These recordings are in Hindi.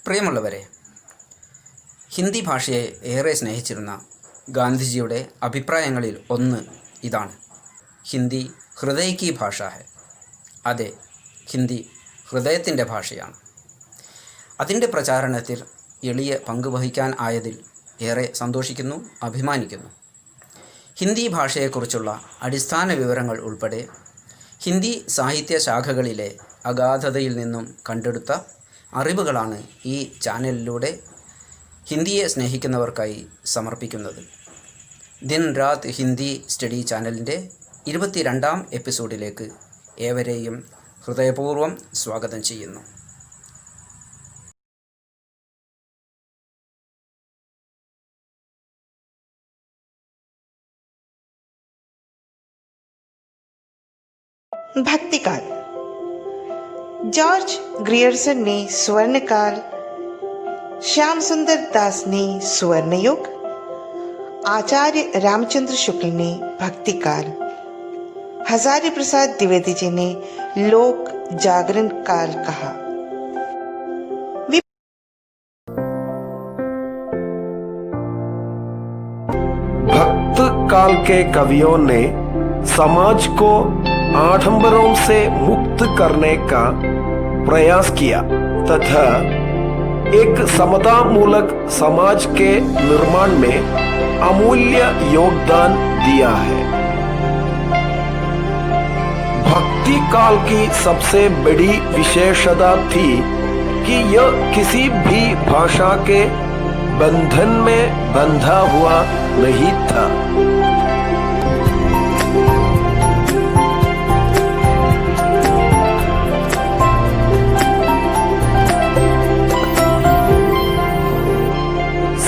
പ്രിയമുള്ളവരെ, ഹിന്ദി ഭാഷയെ ഏറെ സ്നേഹിച്ചിരുന്ന ഗാന്ധിജിയുടെ അഭിപ്രായങ്ങളിൽ ഒന്ന് ഇതാണ്: ഹിന്ദി ഹൃദയ കി ഭാഷ ഹെ. അതെ, ഹിന്ദി ഹൃദയത്തിൻ്റെ ഭാഷയാണ്. അതിൻ്റെ പ്രചാരണത്തിൽ എളിയ പങ്കുവഹിക്കാൻ ആയതിൽ ഏറെ സന്തോഷിക്കുന്നു, അഭിമാനിക്കുന്നു. ഹിന്ദി ഭാഷയെക്കുറിച്ചുള്ള അടിസ്ഥാന വിവരങ്ങൾ ഉൾപ്പെടെ ഹിന്ദി സാഹിത്യ ശാഖകളിലെ അഗാധതയിൽ നിന്നും കണ്ടെടുത്ത അറിവുകളാണ് ഈ ചാനലിലൂടെ ഹിന്ദിയെ സ്നേഹിക്കുന്നവർക്കായി സമർപ്പിക്കുന്നത്. ദിൻ രാത് ഹിന്ദി സ്റ്റഡി ചാനലിൻ്റെ 22ാം എപ്പിസോഡിലേക്ക് ഏവരെയും ഹൃദയപൂർവ്വം സ്വാഗതം ചെയ്യുന്നു. भक्तिकाल। जॉर्ज ग्रियर्सन ने स्वर्णकाल, श्याम सुंदर दास ने स्वर्णयुग, आचार्य रामचंद्र शुक्ल ने भक्तिकाल, हजारी प्रसाद द्विवेदी जी ने लोक जागरण काल कहा। भक्त काल के कवियों ने समाज को आडंबरों से मुक्त करने का प्रयास किया तथा एक समता मूलक समाज के निर्माण में अमूल्य योगदान दिया है। भक्ति काल की सबसे बड़ी विशेषता थी कि यह किसी भी भाषा के बंधन में बंधा हुआ नहीं था।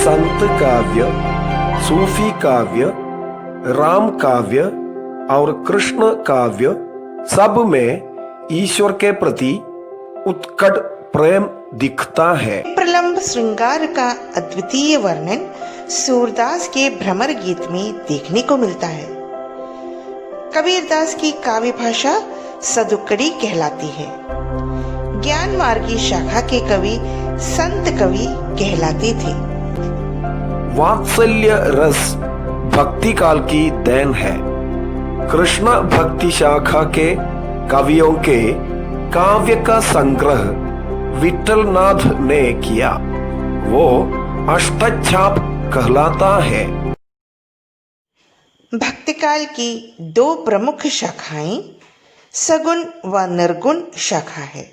संत काव्य, सूफी काव्य, राम काव्य और कृष्ण काव्य सब में ईश्वर के प्रति उत्कट प्रेम दिखता है। प्रलंब श्रृंगार का अद्वितीय वर्णन सूरदास के भ्रमर गीत में देखने को मिलता है। कबीरदास की काव्य भाषा सदुक्कड़ी कहलाती है। ज्ञान मार्गी शाखा के कवि संत कवि कहलाते थे। वात्सल्य रस भक्ति काल की देन है। कृष्ण भक्ति शाखा के कवियों के काव्य का संग्रह विठलनाथ ने किया। वो अष्टछाप कहलाता है। भक्ति काल की दो प्रमुख शाखाएं सगुण व निर्गुण शाखा है।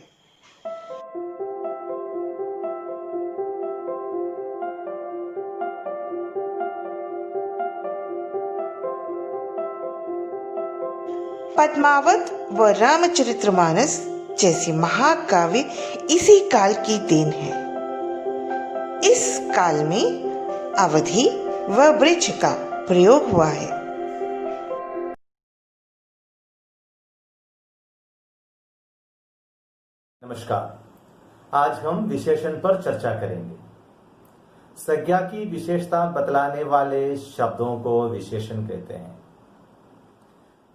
पद्मावत व रामचरितमानस जैसी महाकाव्य इसी काल की देन है। इस काल में अवधि व ब्रज का प्रयोग हुआ है। नमस्कार, आज हम विशेषण पर चर्चा करेंगे। संज्ञा की विशेषता बतलाने वाले शब्दों को विशेषण कहते हैं।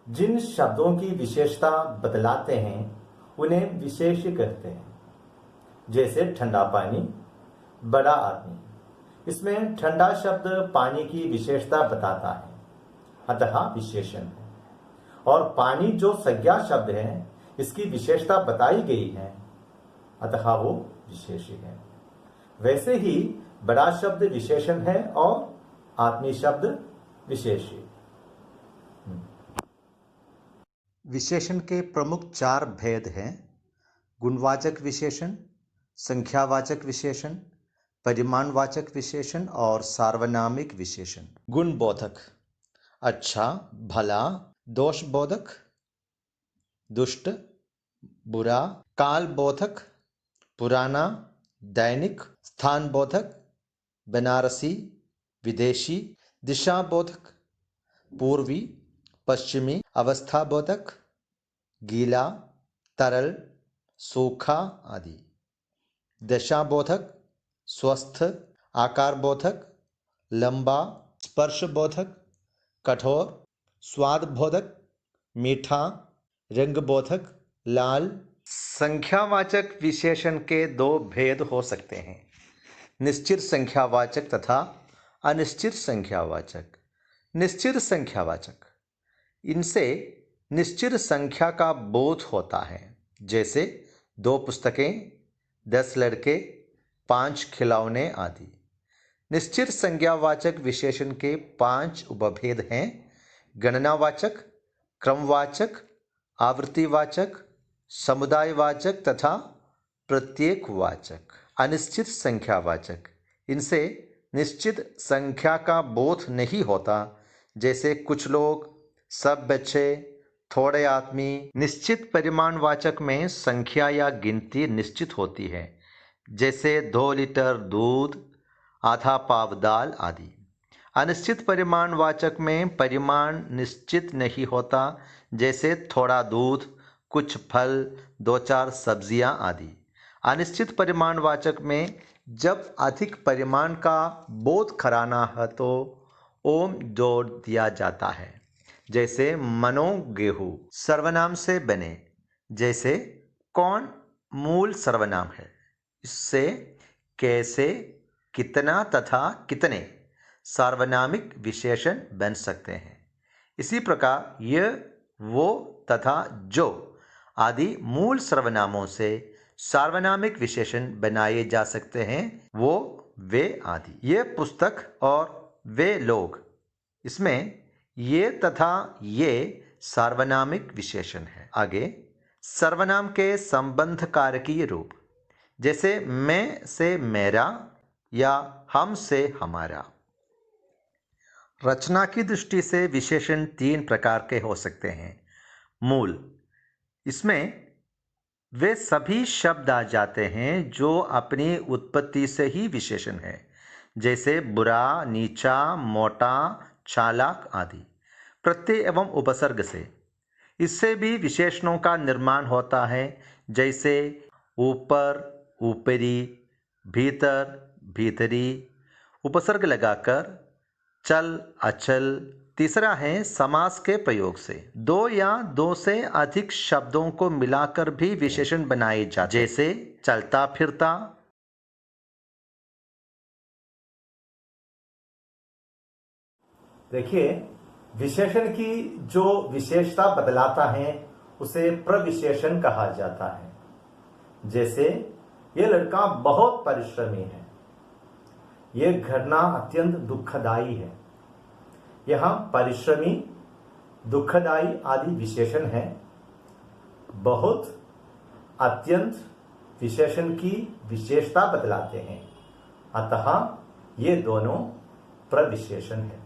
जिन शब्दों की विशेषता बतलाते हैं उन्हें विशेष्य कहते हैं। जैसे ठंडा पानी, बड़ा आदमी। इसमें ठंडा शब्द पानी की विशेषता बताता है, अतः विशेषण है। और पानी जो संज्ञा शब्द है, इसकी विशेषता बताई गई है, अतः वो विशेष्य है। वैसे ही बड़ा शब्द विशेषण है और आत्मी शब्द विशेष्य। विशेषण के प्रमुख 4 भेद हैं: गुणवाचक विशेषण, संख्यावाचक विशेषण, परिमाणवाचक विशेषण और सार्वनामिक विशेषण। गुणबोधक: अच्छा, भला, दोषबोधक, दुष्ट, बुरा। कालबोधक: पुराना, दैनिक, स्थानबोधक, बनारसी, विदेशी। दिशाबोधक: पूर्वी, पश्चिमी, अवस्थाबोधक, गीला, तरल, सूखा आदि। दशाबोधक: स्वस्थ, आकारबोधक, लंबा, स्पर्शबोधक, कठोर, स्वादबोधक, मीठा, रंगबोधक, लाल, संख्यावाचक विशेषण के दो भेद हो सकते हैं, निश्चित संख्यावाचक तथा अनिश्चित संख्यावाचक। निश्चित संख्यावाचक, इनसे निश्चित संख्या का बोध होता है, जैसे 2 पुस्तकें, 10 लड़के, 5 खिलौने आदि। निश्चित संज्ञावाचक विशेषण के 5 उपभेद हैं: गणनावाचक, क्रमवाचक, आवृत्तिवाचक, समुदायवाचक तथा प्रत्येकवाचक। अनिश्चित संख्यावाचक, इनसे निश्चित संख्या का बोध नहीं होता, जैसे कुछ लोग, सब बच्चे, थोड़े आदमी। निश्चित परिमाणवाचक में संख्या या गिनती निश्चित होती है, जैसे 2 लीटर दूध, आधा पाव दाल आदि। अनिश्चित परिमाणवाचक में परिमाण निश्चित नहीं होता, जैसे थोड़ा दूध, कुछ फल, 2-4 सब्जियां आदि। अनिश्चित परिमाणवाचक में जब अधिक परिमाण का बोध कराना है तो ओम जोड़ दिया जाता है, जैसे मनो गेहूं सर्वनाम से बने, जैसे कौन मूल सर्वनाम है। इससे कैसे, कितना तथा कितने सार्वनामिक विशेषण बन सकते हैं। इसी प्रकार यह, वो तथा जो आदि मूल सर्वनामों से सार्वनामिक विशेषण बनाए जा सकते हैं, वो, वे आदि। ये पुस्तक और वे लोग, इसमें ये तथा ये सार्वनामिक विशेषण है। आगे सर्वनाम के संबंध कारकीय रूप, जैसे मैं से मेरा या हम से हमारा। रचना की दृष्टि से विशेषण 3 प्रकार के हो सकते हैं। मूल, इसमें वे सभी शब्द आ जाते हैं जो अपनी उत्पत्ति से ही विशेषण है, जैसे बुरा, नीचा, मोटा, चालाक आदि। प्रत्यय एवं उपसर्ग से, इससे भी विशेषणों का निर्माण होता है, जैसे ऊपर, ऊपरी, भीतर, भीतरी। उपसर्ग लगाकर चल, अचल। तीसरा है समास के प्रयोग से, 2 या 2 से अधिक शब्दों को मिलाकर भी विशेषण बनाए जाते, जैसे चलता फिरता। देखिए, विशेषण की जो विशेषता बदलाता है उसे प्रविशेषण कहा जाता है। जैसे ये लड़का बहुत परिश्रमी है, यह घटना अत्यंत दुखदाई है। यहाँ परिश्रमी, दुखदाई आदि विशेषण है। बहुत, अत्यंत विशेषण की विशेषता बदलाते हैं, अतः ये दोनों प्रविशेषण है।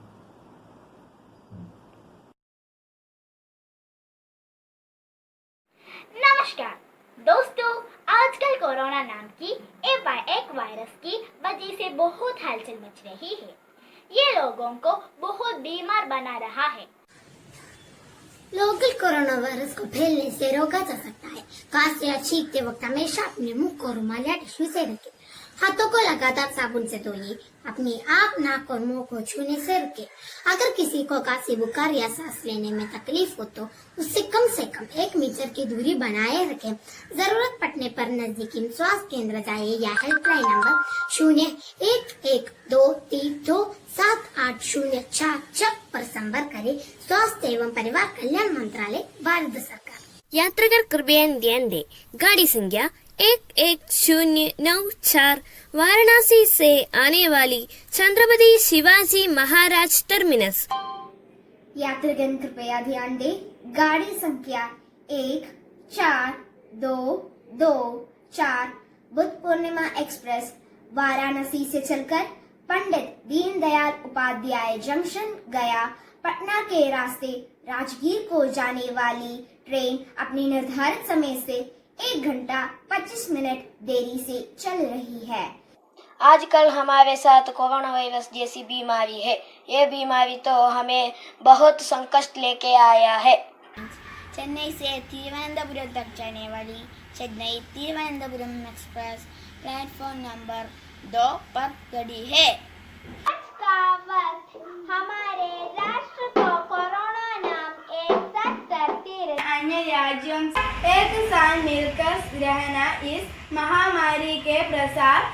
नमस्कार दोस्तों, आजकल कोरोना नाम की एक वायरस की वजह से बहुत हलचल मच रही है। ये लोगों को बहुत बीमार बना रहा है। लोकल कोरोना वायरस को फैलने से रोका जा सकता है। खांसते या छींकते वक्त हमेशा अपने मुंह को रुमाल या टिश्यू से ढकें। हाथों को लगातार साबुन से धोइए। अपनी आंख, नाक और मुंह को छूने से रुके। अगर किसी को खांसी, बुखार या सांस लेने में तकलीफ हो तो उससे कम से कम 1 मीटर की दूरी बनाए रखें। जरूरत पड़ने पर नजदीकी स्वास्थ्य केंद्र जाइए या हेल्पलाइन नंबर 0112327804 पर संपर्क करें। स्वास्थ्य एवं परिवार कल्याण मंत्रालय, भारत सरकार। यात्रिकर कृपया ध्यान दें, गाड़ी संख्या 11094 वाराणसी से आने वाली छत्रपति शिवाजी महाराज टर्मिनस। यात्रीगण कृपया ध्यान दें, गाड़ी संख्या 142224 बुद्ध पूर्णिमा एक्सप्रेस वाराणसी से चलकर पंडित दीनदयाल उपाध्याय जंक्शन गया पटना के रास्ते राजगीर को जाने वाली ट्रेन अपनी निर्धारित समय से 1 घंटा 25 मिनट देरी से चल रही है। आजकल हमारे साथ कोरोना वायरस जैसी बीमारी है। ये बीमारी तो हमें बहुत संकट लेके आया है। चेन्नई से तिरुवनंतपुरम तक जाने वाली Chennai Thiruvananthapuram express platform number 2 पर खड़ी है। आज का वक्त हमारे राष्ट्र को कोरोना नाम एक सख्त अन्य राज्यों से एक साथ मिलकर रहना इस महामारी के प्रसार